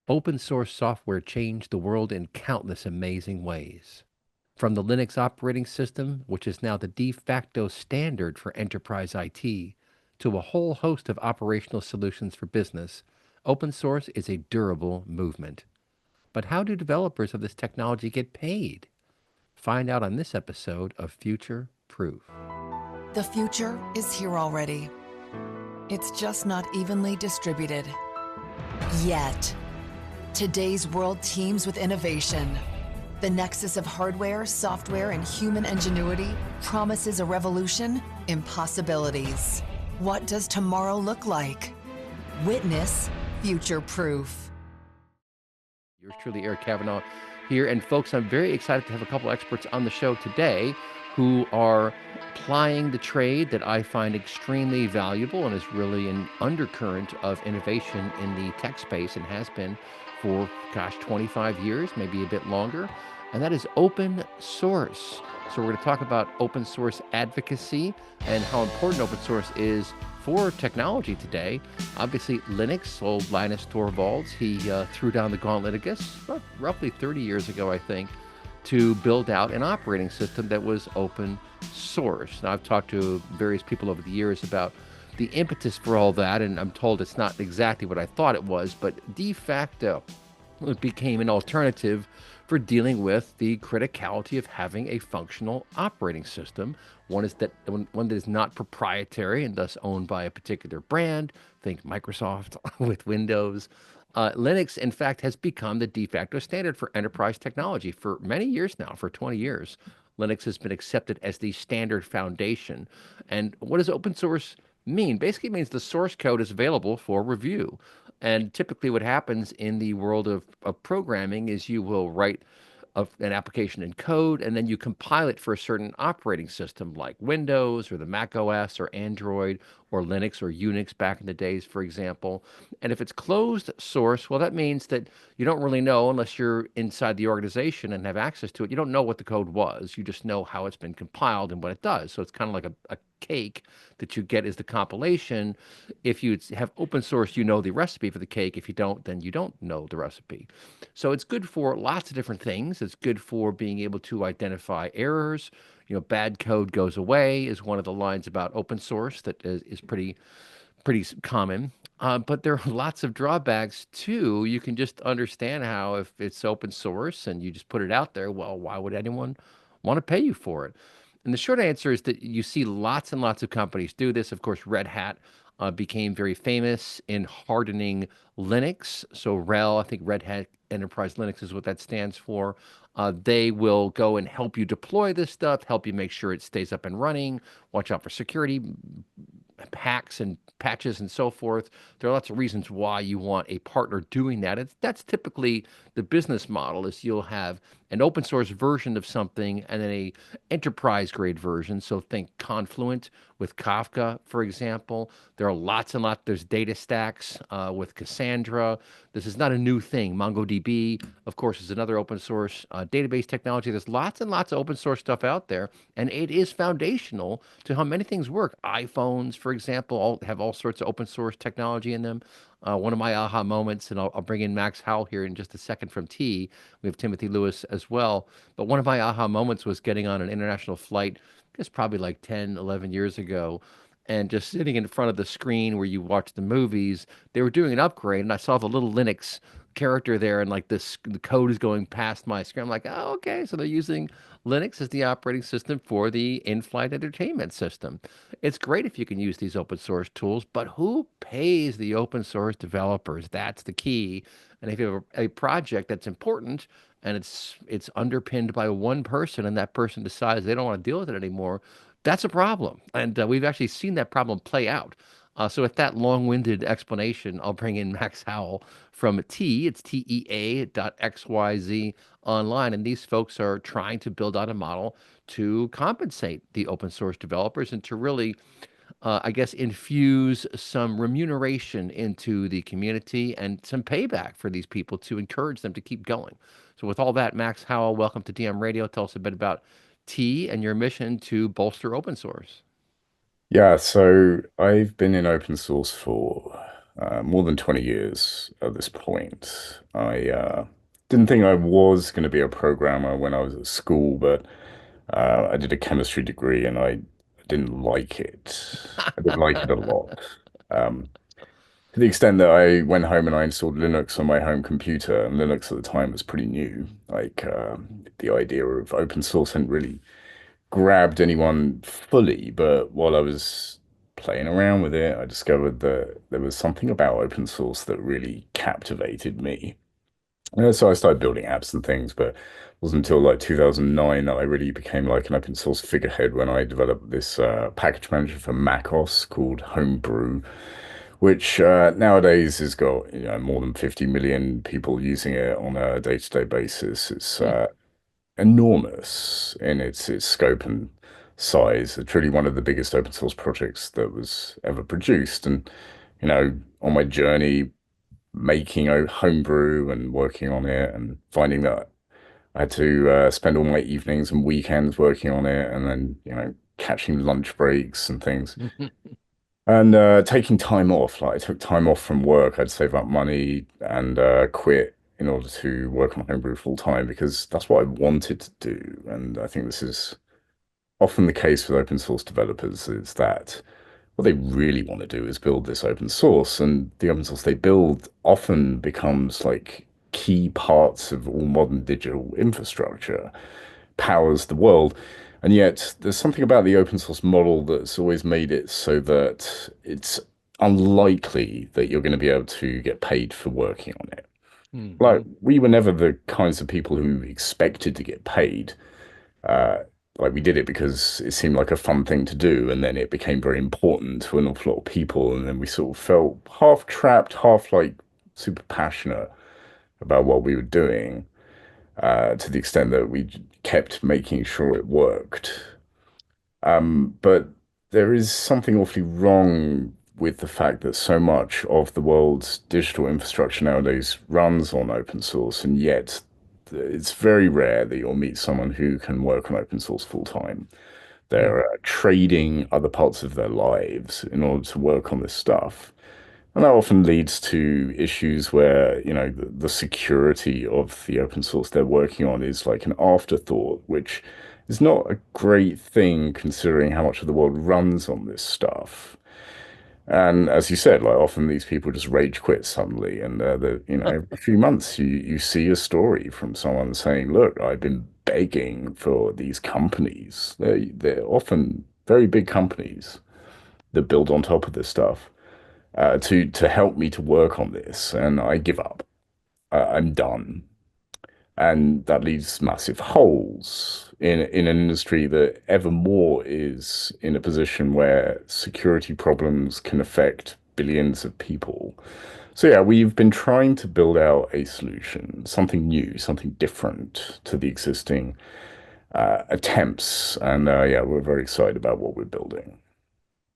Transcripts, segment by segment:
Open source software changed the world in countless amazing ways. From the Linux operating system, which is now the de facto standard for enterprise IT, to a whole host of operational solutions for business, open source is a durable movement. But how do developers of this technology get paid? Find out on this episode of Future Proof. The future is here already. It's just not evenly distributed. Yet. Today's world teems with innovation. The nexus of hardware, software, and human ingenuity promises a revolution in possibilities. What does tomorrow look like? Witness Future Proof. Yours truly, Eric Kavanaugh here. And folks, I'm very excited to have a couple experts on the show today who are plying the trade that I find extremely valuable and is really an undercurrent of innovation in the tech space and has been for, 25 years, maybe a bit longer. And that is open source. So we're going to talk about open source advocacy and how important open source is for technology today. Obviously, Linux, old Linus Torvalds, he threw down the gauntlet, I guess, roughly 30 years ago, I think, to build out an operating system that was open source. Now, I've talked to various people over the years about the impetus for all that, and I'm told it's not exactly what I thought it was, but de facto, it became an alternative for dealing with the criticality of having a functional operating system. One that is not proprietary and thus owned by a particular brand. Think Microsoft with Windows. Linux, in fact, has become the de facto standard for enterprise technology for many years now, for 20 years. Linux has been accepted as the standard foundation. And what does open source mean? Basically, it means the source code is available for review. And typically, what happens in the world of programming is you will write an application in code and then you compile it for a certain operating system like Windows or the Mac OS or Android or Linux or Unix back in the days, for example. And if it's closed source, well, that means that you don't really know unless you're inside the organization and have access to it. You don't know what the code was. You just know how it's been compiled and what it does. So it's kind of like a cake that you get is the compilation. If you have open source, you know the recipe for the cake. If you don't, then you don't know the recipe. So it's good for lots of different things. It's good for being able to identify errors. Bad code goes away is one of the lines about open source that is pretty common. But there are lots of drawbacks too. You can just understand how if it's open source and you just put it out there, well, why would anyone want to pay you for it? And the short answer is that you see lots and lots of companies do this. Of course, Red Hat became very famous in hardening Linux. So RHEL, I think Red Hat Enterprise Linux is what that stands for. They will go and help you deploy this stuff, help you make sure it stays up and running, watch out for security hacks and patches and so forth. There are lots of reasons why you want a partner doing that. That's typically the business model is you'll have an open source version of something and then a enterprise grade version. So think Confluent with Kafka, for example. There are lots and lots. There's DataStax with Cassandra. This is not a new thing. MongoDB, of course, is another open source database technology. There's lots and lots of open source stuff out there, and it is foundational to how many things work. iPhones, for example, all have all sorts of open source technology in them. One of my aha moments, and I'll bring in Max Howell here in just a second from T. We have Timothy Lewis as well. But one of my aha moments was getting on an international flight, I guess probably like 10, 11 years ago, and just sitting in front of the screen where you watch the movies. They were doing an upgrade, and I saw the little Linux character there, and like the code is going past my screen. I'm like, oh, okay. So they're using Linux as the operating system for the in-flight entertainment system. It's great if you can use these open source tools, but who pays the open source developers? That's the key. And if you have a project that's important and it's underpinned by one person and that person decides they don't want to deal with it anymore, that's a problem. And we've actually seen that problem play out. So with that long-winded explanation, I'll bring in Max Howell from T. It's TEA.xyz online. And these folks are trying to build out a model to compensate the open source developers and to really, I guess, infuse some remuneration into the community and some payback for these people to encourage them to keep going. So with all that, Max Howell, welcome to DM Radio. Tell us a bit about T and your mission to bolster open source. Yeah, so I've been in open source for more than 20 years at this point. I didn't think I was going to be a programmer when I was at school, but I did a chemistry degree and I didn't like it. I didn't like it a lot. Um, to the extent that I went home and I installed Linux on my home computer, and Linux at the time was pretty new. Like the idea of open source hadn't really grabbed anyone fully, but while I was playing around with it, I discovered that there was something about open source that really captivated me. So I started building apps and things, but it wasn't until like 2009 that I really became like an open source figurehead when I developed this package manager for macOS called Homebrew, which nowadays has got more than 50 million people using it on a day-to-day basis. It's Hmm. enormous in its scope and size. It's really one of the biggest open source projects that was ever produced. And on my journey making a homebrew and working on it and finding that I had to spend all my evenings and weekends working on it and then, catching lunch breaks and things. And taking time off, like I took time off from work. I'd save up money and quit in order to work on homebrew full time because that's what I wanted to do. And I think this is often the case with open source developers is that what they really want to do is build this open source, and the open source they build often becomes like key parts of all modern digital infrastructure, powers the world. And yet, there's something about the open source model that's always made it so that it's unlikely that you're going to be able to get paid for working on it. Like, Hmm. we were never the kinds of people who expected to get paid. Uh, like we did it because it seemed like a fun thing to do, and then it became very important to an awful lot of people, and then we sort of felt half trapped, half like super passionate about what we were doing, to the extent that we kept making sure it worked. But there is something awfully wrong with the fact that so much of the world's digital infrastructure nowadays runs on open source, and yet it's very rare that you'll meet someone who can work on open source full time. Hmm. They're trading other parts of their lives in order to work on this stuff. And that often leads to issues where, the security of the open source they're working on is like an afterthought, which is not a great thing considering how much of the world runs on this stuff. And as you said, like often these people just rage quit suddenly, and every few months you see a story from someone saying, "Look, I've been begging for these companies. They're often very big companies that build on top of this stuff to help me to work on this, and I give up. I'm done." And that leaves massive holes in an industry that ever more is in a position where security problems can affect billions of people. So yeah, we've been trying to build out a solution, something new, something different to the existing attempts, and yeah, we're very excited about what we're building.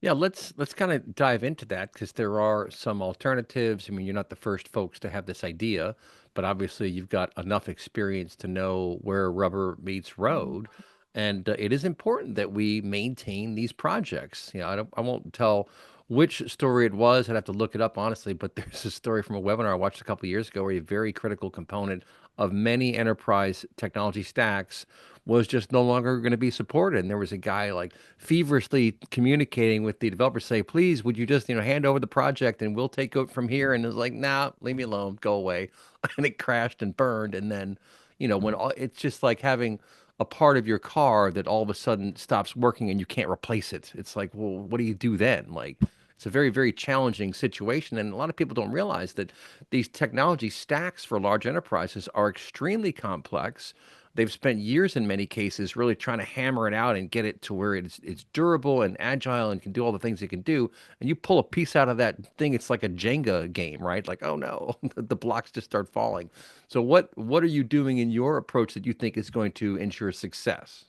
Yeah, let's kind of dive into that because there are some alternatives. I mean, you're not the first folks to have this idea, but obviously you've got enough experience to know where rubber meets road. And it is important that we maintain these projects. I won't tell which story it was. I'd have to look it up honestly, but there's a story from a webinar I watched a couple years ago where a very critical component of many enterprise technology stacks was just no longer going to be supported. And there was a guy like feverishly communicating with the developer, say, please, would you just, hand over the project and we'll take it from here. And it was like, nah, leave me alone, go away. And it crashed and burned. And then, it's just like having a part of your car that all of a sudden stops working and you can't replace it. It's like, well, what do you do then? Like, it's a very, very challenging situation. And a lot of people don't realize that these technology stacks for large enterprises are extremely complex. They've spent years in many cases really trying to hammer it out and get it to where it's durable and agile and can do all the things it can do. And you pull a piece out of that thing, it's like a Jenga game, right? Like, oh no, the blocks just start falling. So what are you doing in your approach that you think is going to ensure success?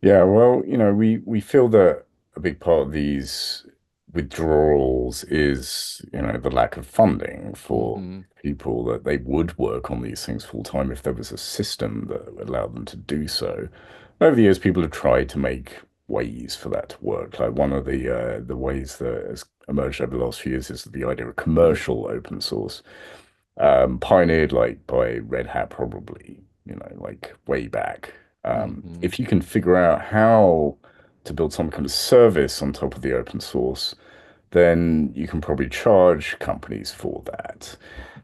Yeah, well, we feel that a big part of these withdrawals is, the lack of funding for Hmm. people that they would work on these things full time if there was a system that allowed them to do so. Over the years, people have tried to make ways for that to work. Like one of the ways that has emerged over the last few years is the idea of commercial open source, pioneered like by Red Hat probably, like way back. Hmm. If you can figure out how to build some kind of service on top of the open source, then you can probably charge companies for that.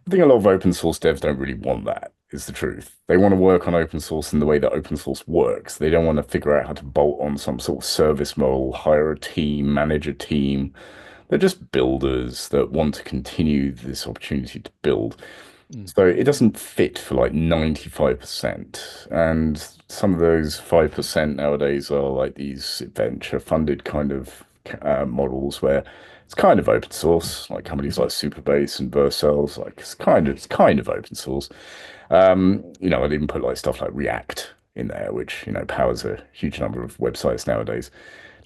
I think a lot of open source devs don't really want that, is the truth. They want to work on open source in the way that open source works. They don't want to figure out how to bolt on some sort of service model, hire a team, manage a team. They're just builders that want to continue this opportunity to build. So Hmm. it doesn't fit for like 95%. And some of those 5% nowadays are like these venture funded kind of models where it's kind of open source, like companies like Superbase and Vercels, like it's kind of open source. I'd even put like stuff like React in there, which, powers a huge number of websites nowadays.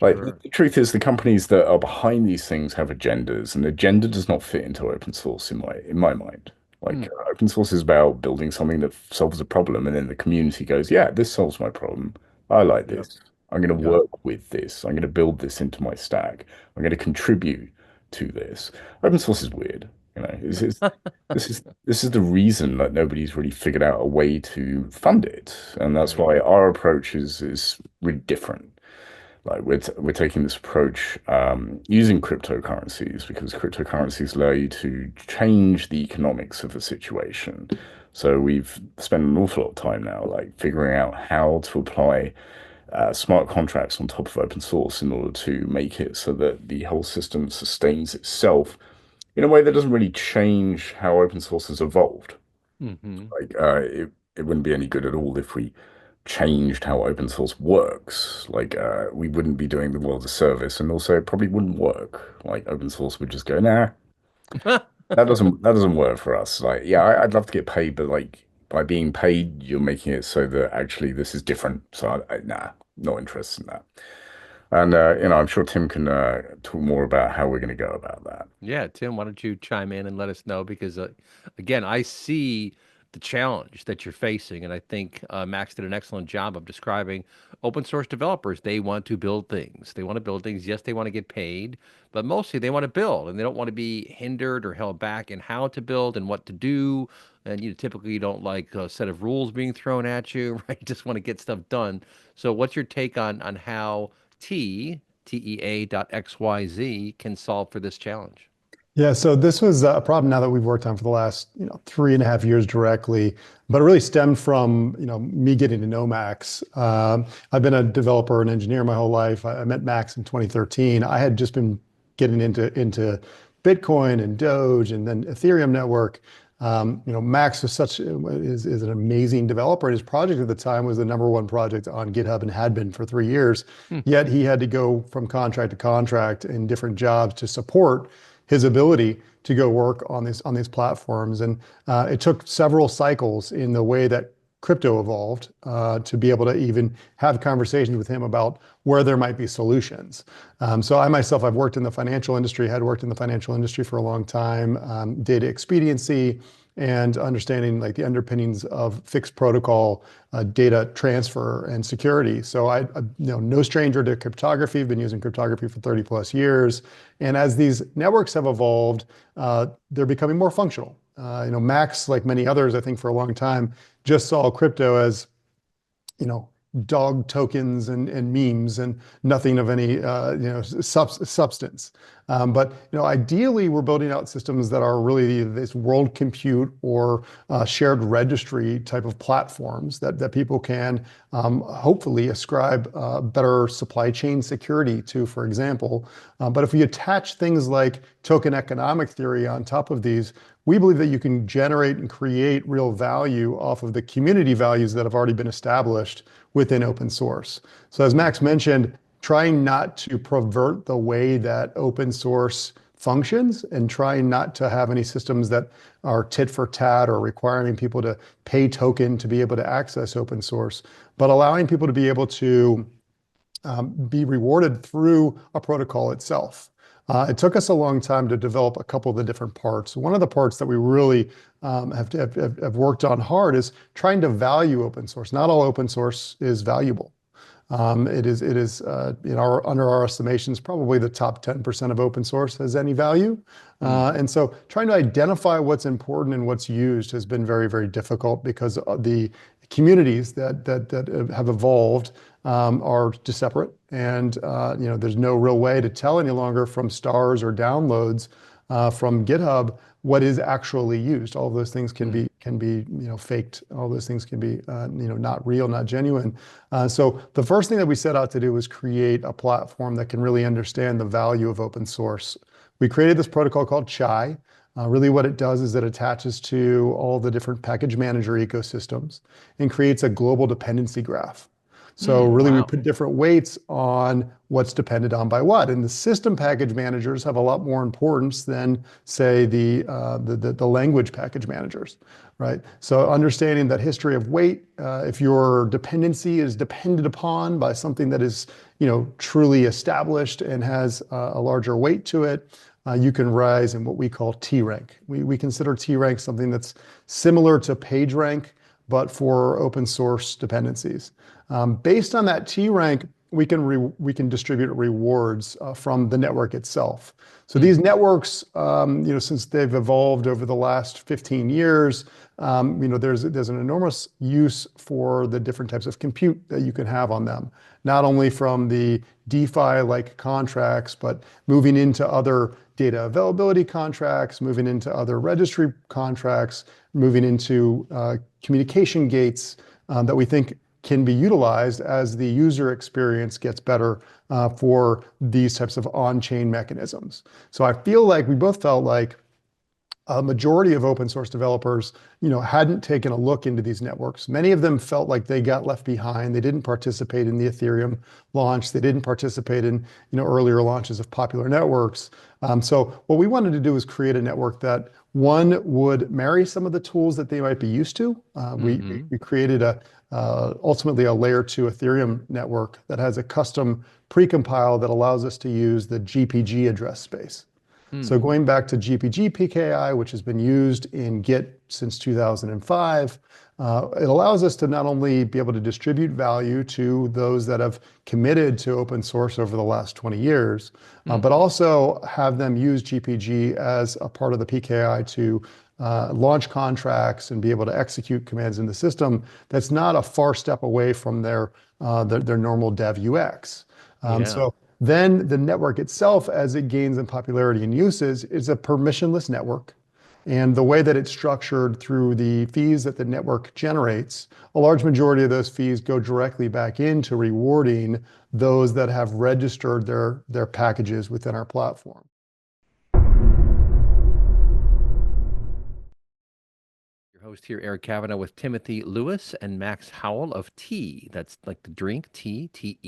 Like the, Sure. the truth is, the companies that are behind these things have agendas, and agenda does not fit into open source in my mind. Like Mm. open source is about building something that solves a problem, and then the community goes, "Yeah, this solves my problem. I like Yep. this. I'm going to Yep. work with this. I'm going to build this into my stack. I'm going to contribute to this." Open source is weird. This is the reason that nobody's really figured out a way to fund it, and that's Right. why our approach is really different. Like we're taking this approach using cryptocurrencies because cryptocurrencies allow you to change the economics of a situation. So we've spent an awful lot of time now, like figuring out how to apply smart contracts on top of open source in order to make it so that the whole system sustains itself in a way that doesn't really change how open source has evolved. Hmm. Like it wouldn't be any good at all if we changed how open source works. Like we wouldn't be doing the world a service, and also it probably wouldn't work. Like open source would just go, nah, that doesn't work for us. Like, yeah, I'd love to get paid, but like by being paid, you're making it so that actually this is different. So nah, not interested in that. And I'm sure Tim can talk more about how we're going to go about that. Yeah, Tim, why don't you chime in and let us know? Because again, I see the challenge that you're facing, and I think Max did an excellent job of describing open source developers. They want to build things. They want to build things. Yes, they want to get paid, but mostly they want to build, and they don't want to be hindered or held back in how to build and what to do. And typically you don't like a set of rules being thrown at you, right? You just want to get stuff done. So, what's your take on how TEA.xyz can solve for this challenge? Yeah, so this was a problem now that we've worked on for the last, 3.5 years directly, but it really stemmed from, me getting to know Max. I've been a developer and engineer my whole life. I met Max in 2013. I had just been getting into Bitcoin and Doge and then Ethereum network. Max is an amazing developer, and his project at the time was the number one project on GitHub and had been for 3 years. Hmm. Yet he had to go from contract to contract in different jobs to support his ability to go work on these platforms. And it took several cycles in the way that crypto evolved to be able to even have conversations with him about where there might be solutions. So I myself, I've worked in the financial industry, had worked in the financial industry for a long time, data expediency and understanding like the underpinnings of fixed protocol data transfer and security. So no stranger to cryptography. I've been using cryptography for 30 plus years. And as these networks have evolved, they're becoming more functional. Max, like many others, I think for a long time, just saw crypto as, dog tokens and memes and nothing of any, substance. But ideally, we're building out systems that are really this world compute or shared registry type of platforms that people can hopefully ascribe better supply chain security to, for example. But if we attach things like token economic theory on top of these, we believe that you can generate and create real value off of the community values that have already been established within open source. So as Max mentioned, trying not to pervert the way that open source functions and trying not to have any systems that are tit for tat or requiring people to pay token to be able to access open source, but allowing people to be able to be rewarded through a protocol itself. It took us a long time to develop a couple of the different parts. One of the parts that we really have worked on hard is trying to value open source. Not all open source is valuable. It is under our estimations, probably the top 10% of open source has any value. And so trying to identify what's important and what's used has been very, very difficult because the communities that have evolved are separate, and there's no real way to tell any longer from stars or downloads from GitHub what is actually used. All of those things can be faked. All those things can be not real, not genuine. So the first thing that we set out to do was create a platform that can really understand the value of open source. We created this protocol called Chai. Really what it does is it attaches to all the different package manager ecosystems and creates a global dependency graph. So really we put different weights on what's depended on by what. And the system package managers have a lot more importance than, say, the language package managers, right? So understanding that history of weight, if your dependency is depended upon by something that is truly established and has a larger weight to it, you can rise in what we call T rank. We consider T rank something that's similar to PageRank, but for open source dependencies. Based on that T rank, we can distribute rewards from the network itself. So these networks, since they've evolved over the last 15 years, there's an enormous use for the different types of compute that you can have on them, not only from the DeFi-like contracts, but moving into other data availability contracts, moving into other registry contracts, moving into communication gates that we think can be utilized as the user experience gets better for these types of on-chain mechanisms. So I feel like we both felt like a majority of open source developers, hadn't taken a look into these networks. Many of them felt like they got left behind. They didn't participate in the Ethereum launch. They didn't participate in, earlier launches of popular networks. So what we wanted to do was create a network that, one, would marry some of the tools that they might be used to. We created ultimately a layer 2 Ethereum network that has a custom precompile that allows us to use the GPG address space. So going back to GPG PKI, which has been used in Git since 2005, it allows us to not only be able to distribute value to those that have committed to open source over the last 20 years, but also have them use GPG as a part of the PKI to launch contracts and be able to execute commands in the system that's not a far step away from their normal dev UX. So then the network itself, as it gains in popularity and uses, is a permissionless network. And the way that it's structured through the fees that the network generates, a large majority of those fees go directly back into rewarding those that have registered their packages within our platform. Host here, Eric Kavanagh, with Timothy Lewis and Max Howell of Tea. That's like the drink, TEA.xyz,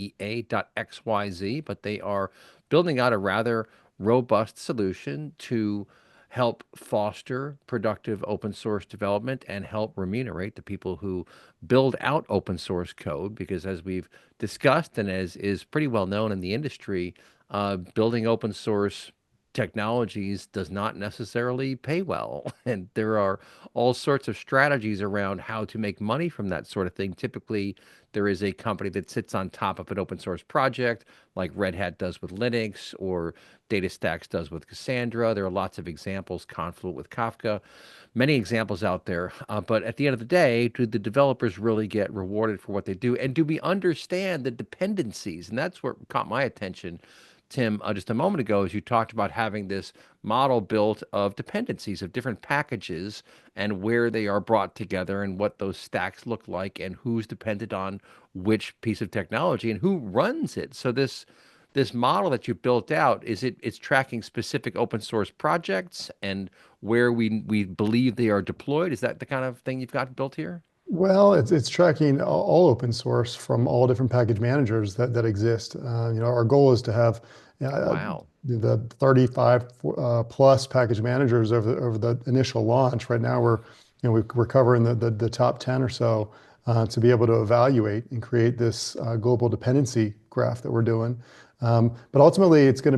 but they are building out a rather robust solution to help foster productive open source development and help remunerate the people who build out open source code, because as we've discussed and as is pretty well known in the industry, building open source technologies does not necessarily pay well. And there are all sorts of strategies around how to make money from that sort of thing. Typically, there is a company that sits on top of an open source project, like Red Hat does with Linux or DataStax does with Cassandra. There are lots of examples, Confluent with Kafka, many examples out there. But at the end of the day, do the developers really get rewarded for what they do? And do we understand the dependencies? And that's what caught my attention, Tim, just a moment ago, as you talked about having this model built of dependencies of different packages and where they are brought together and what those stacks look like and who's dependent on which piece of technology and who runs it. So this model that you built out, it's tracking specific open source projects and where we believe they are deployed. Is that the kind of thing you've got built here? Well, it's tracking all open source from all different package managers that exist. Our goal is to have the 35 plus package managers over the initial launch. Right now, we're covering the top 10 or so to be able to evaluate and create this global dependency graph that we're doing. But ultimately, we're going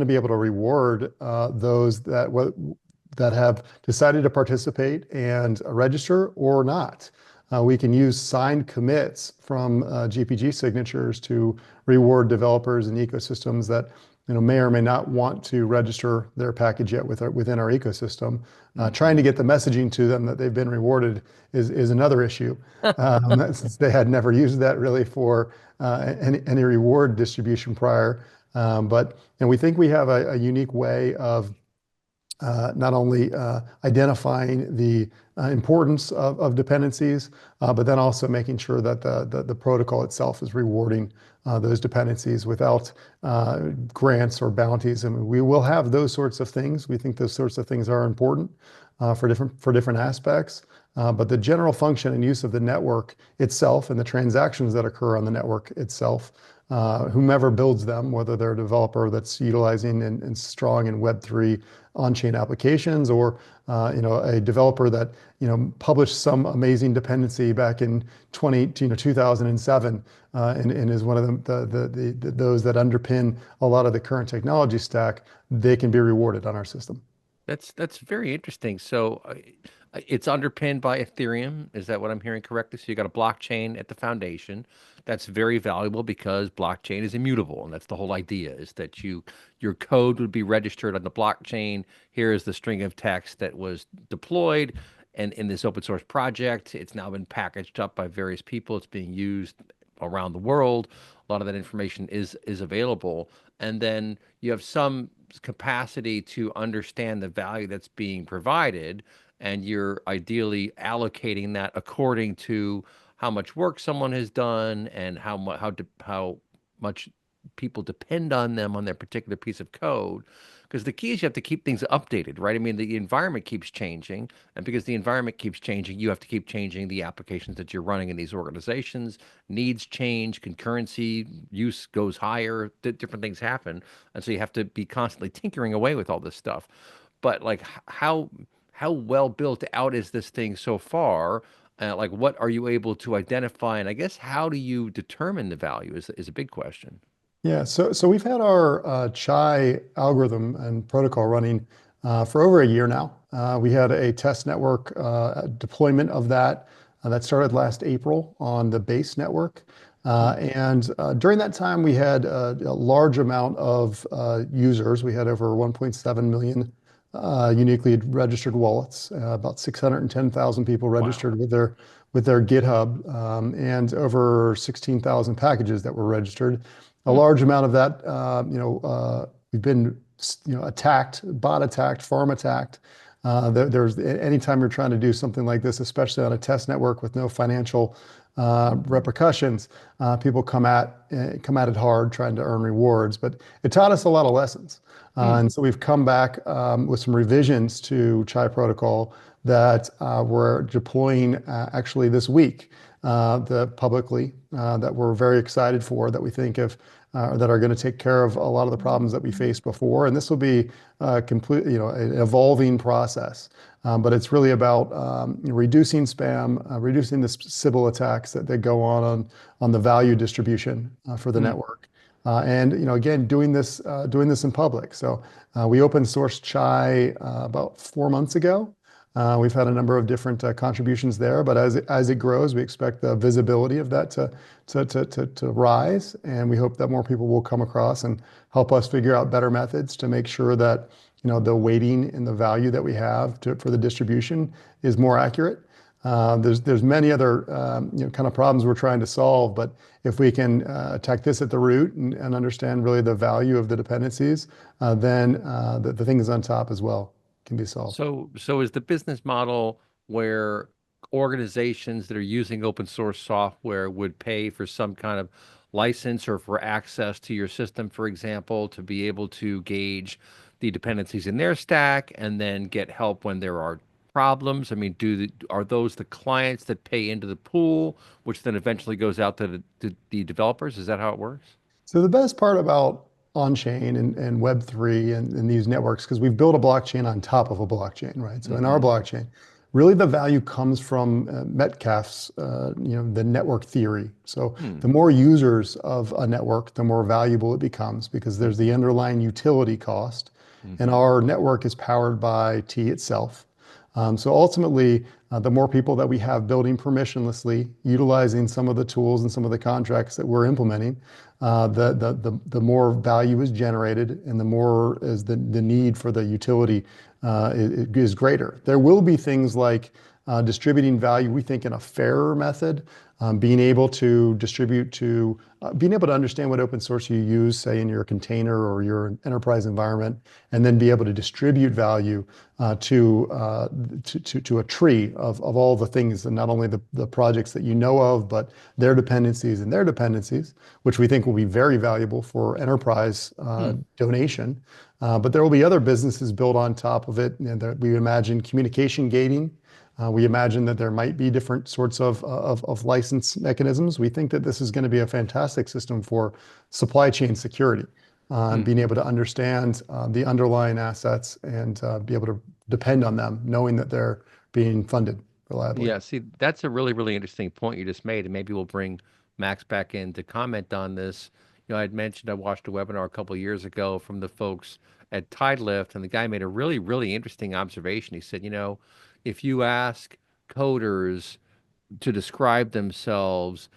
to be able to reward those that have decided to participate and register or not. we can use signed commits from GPG signatures to reward developers and ecosystems that may or may not want to register their package yet within our ecosystem. Trying to get the messaging to them that they've been rewarded is another issue, since they had never used that really for any reward distribution prior. But we think we have a unique way of not only identifying the importance of dependencies, but then also making sure that the protocol itself is rewarding those dependencies without grants or bounties. And we will have those sorts of things. We think those sorts of things are important for different aspects. But the general function and use of the network itself and the transactions that occur on the network itself, whomever builds them, whether they're a developer that's utilizing and strong in Web3 on-chain applications, or a developer that published some amazing dependency back in 2007 and is one of those that underpin a lot of the current technology stack, they can be rewarded on our system. That's very interesting. So it's underpinned by Ethereum. Is that what I'm hearing correctly? So you got a blockchain at the foundation. That's very valuable because blockchain is immutable, and that's the whole idea, is that your code would be registered on the blockchain. Here is the string of text that was deployed, and in this open source project, it's now been packaged up by various people. It's being used around the world. A lot of that information is available, and then you have some capacity to understand the value that's being provided, and you're ideally allocating that according to how much work someone has done and how much people depend on them on their particular piece of code. Because the key is you have to keep things updated, right? I mean, the environment keeps changing, and because the environment keeps changing, you have to keep changing the applications that you're running in these organizations. Needs change, concurrency use goes higher, different things happen, and so you have to be constantly tinkering away with all this stuff. But like, how well built out is this thing so far? Like, what are you able to identify? And I guess, how do you determine the value is a big question. Yeah, so we've had our Chai algorithm and protocol running for over a year now. We had a test network deployment of that that started last April on the base network. And during that time, we had a large amount of users. We had over 1.7 million uniquely registered wallets, about 610,000 people registered with their GitHub, and over 16,000 packages that were registered. A large amount of that, we've been, attacked, bot attacked, farm attacked. There's anytime you're trying to do something like this, especially on a test network with no financial repercussions, people come at it hard, trying to earn rewards. But it taught us a lot of lessons, and so we've come back with some revisions to Chai protocol that we're deploying actually this week, publicly, that we're very excited for, that we think that are going to take care of a lot of the problems that we faced before. And this will be completely, an evolving process. But it's really about reducing spam, reducing the Sybil attacks that go on the value distribution for the network. And again, doing this in public. So we open sourced Chai about 4 months ago. We've had a number of different contributions there, but as it grows, we expect the visibility of that to rise, and we hope that more people will come across and help us figure out better methods to make sure that the weighting and the value that we have for the distribution is more accurate. There's many other kind of problems we're trying to solve, but if we can attack this at the root and understand really the value of the dependencies, then the things on top as well can be solved. So is the business model where organizations that are using open source software would pay for some kind of license or for access to your system, for example, to be able to gauge the dependencies in their stack and then get help when there are problems? I mean, are those the clients that pay into the pool, which then eventually goes out to the developers? Is that how it works? So the best part about on-chain and Web3 and these networks, because we've built a blockchain on top of a blockchain, right? So in our blockchain, really the value comes from Metcalfe's, the network theory. So the more users of a network, the more valuable it becomes, because there's the underlying utility cost. And our network is powered by T itself. So ultimately, the more people that we have building permissionlessly, utilizing some of the tools and some of the contracts that we're implementing, the more value is generated, and the more is the need for the utility is greater. There will be things like distributing value, we think, in a fairer method, being able to distribute to, being able to understand what open source you use, say in your container or your enterprise environment, and then be able to distribute value to a tree of all the things, and not only the projects that you know of, but their dependencies and their dependencies, which we think will be very valuable for enterprise donation. But there will be other businesses built on top of it, and that we imagine communication gating. We imagine that there might be different sorts of license mechanisms. We think that this is going to be a fantastic system for supply chain security, and being able to understand the underlying assets and be able to depend on them, knowing that they're being funded reliably. Yeah, see, that's a really, really interesting point you just made, and maybe we'll bring Max back in to comment on this. I'd mentioned I watched a webinar a couple of years ago from the folks at Tidelift, and the guy made a really, really interesting observation. He said, if you ask coders to describe themselves,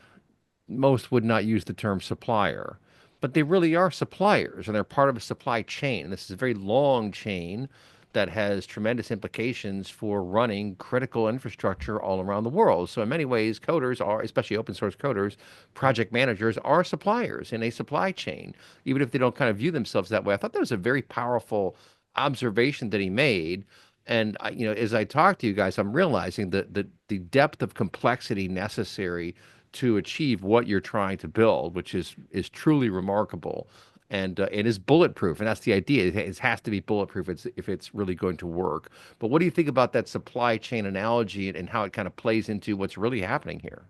most would not use the term supplier, but they really are suppliers, and they're part of a supply chain. This is a very long chain that has tremendous implications for running critical infrastructure all around the world. So in many ways, coders are, especially open source coders, project managers are suppliers in a supply chain, even if they don't kind of view themselves that way. I thought that was a very powerful observation that he made. And as I talk to you guys, I'm realizing that the depth of complexity necessary to achieve what you're trying to build, which is truly remarkable, and it is bulletproof, and that's the idea. It has to be bulletproof if it's really going to work. But what do you think about that supply chain analogy and how it kind of plays into what's really happening here?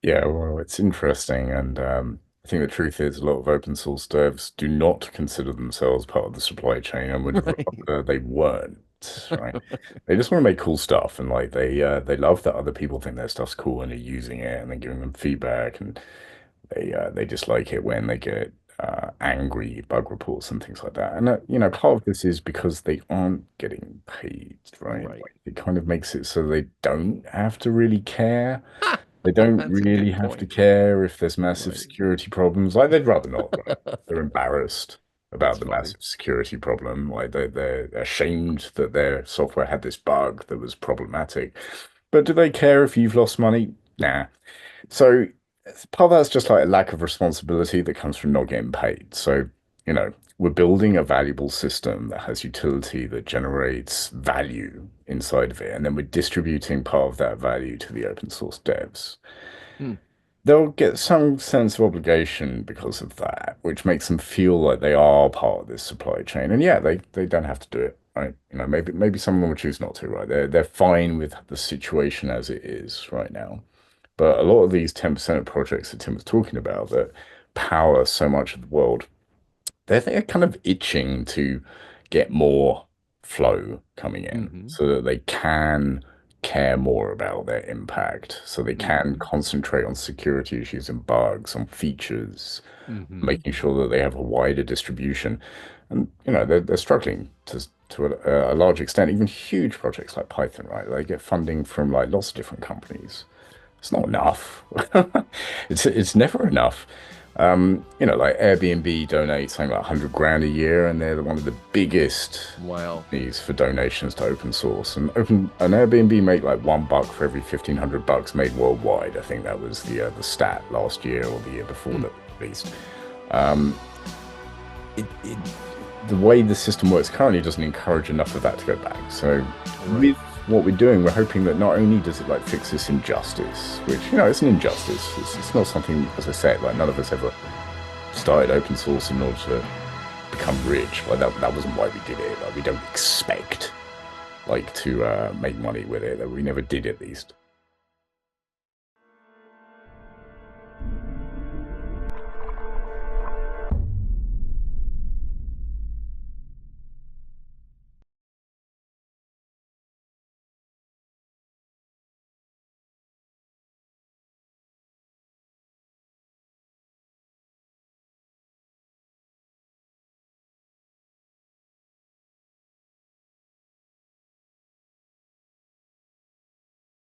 Yeah, well, it's interesting, and I think the truth is a lot of open source devs do not consider themselves part of the supply chain, and would Right. rather they weren't, right? They just want to make cool stuff, and like they love that other people think their stuff's cool and are using it, and then giving them feedback, and they just like it when they get angry bug reports and things like that. And part of this is because they aren't getting paid, right? Right. Like, it kind of makes it so they don't have to really care. They don't That's a really good have to point. care if there's massive Right. security problems. Like, they'd rather not, right? They're embarrassed That's about the funny. massive security problem. Like, they're ashamed that their software had this bug that was problematic. But do they care if you've lost money? Nah. So part of that's just like a lack of responsibility that comes from not getting paid. So, we're building a valuable system that has utility that generates value inside of it, and then we're distributing part of that value to the open source devs. Hmm. They'll get some sense of obligation because of that, which makes them feel like they are part of this supply chain. And yeah, they don't have to do it, right? Maybe some of them will choose not to, right? They're fine with the situation as it is right now. But a lot of these 10% of projects that Tim was talking about that power so much of the world, they're kind of itching to get more flow coming in Mm-hmm. so that they can care more about their impact, so they can Mm-hmm. concentrate on security issues and bugs, on features, Mm-hmm. making sure that they have a wider distribution. And they're struggling to a large extent. Even huge projects like Python, right? They get funding from like lots of different companies. It's not enough. It's never enough. Like Airbnb donates something like 100 grand a year, and they're one of the biggest Wow. companies for donations to open source. And Airbnb make like $1 for every 1,500 bucks made worldwide. I think that was the stat last year or the year before Hmm. that released. Um, it the way the system works currently doesn't encourage enough of that to go back. So Right. with what we're doing, we're hoping that not only does it like fix this injustice, which it's an injustice. It's not something, as I said, like none of us ever started open source in order to become rich. Like that wasn't why we did it. Like we don't expect like to make money with it. That we never did at least.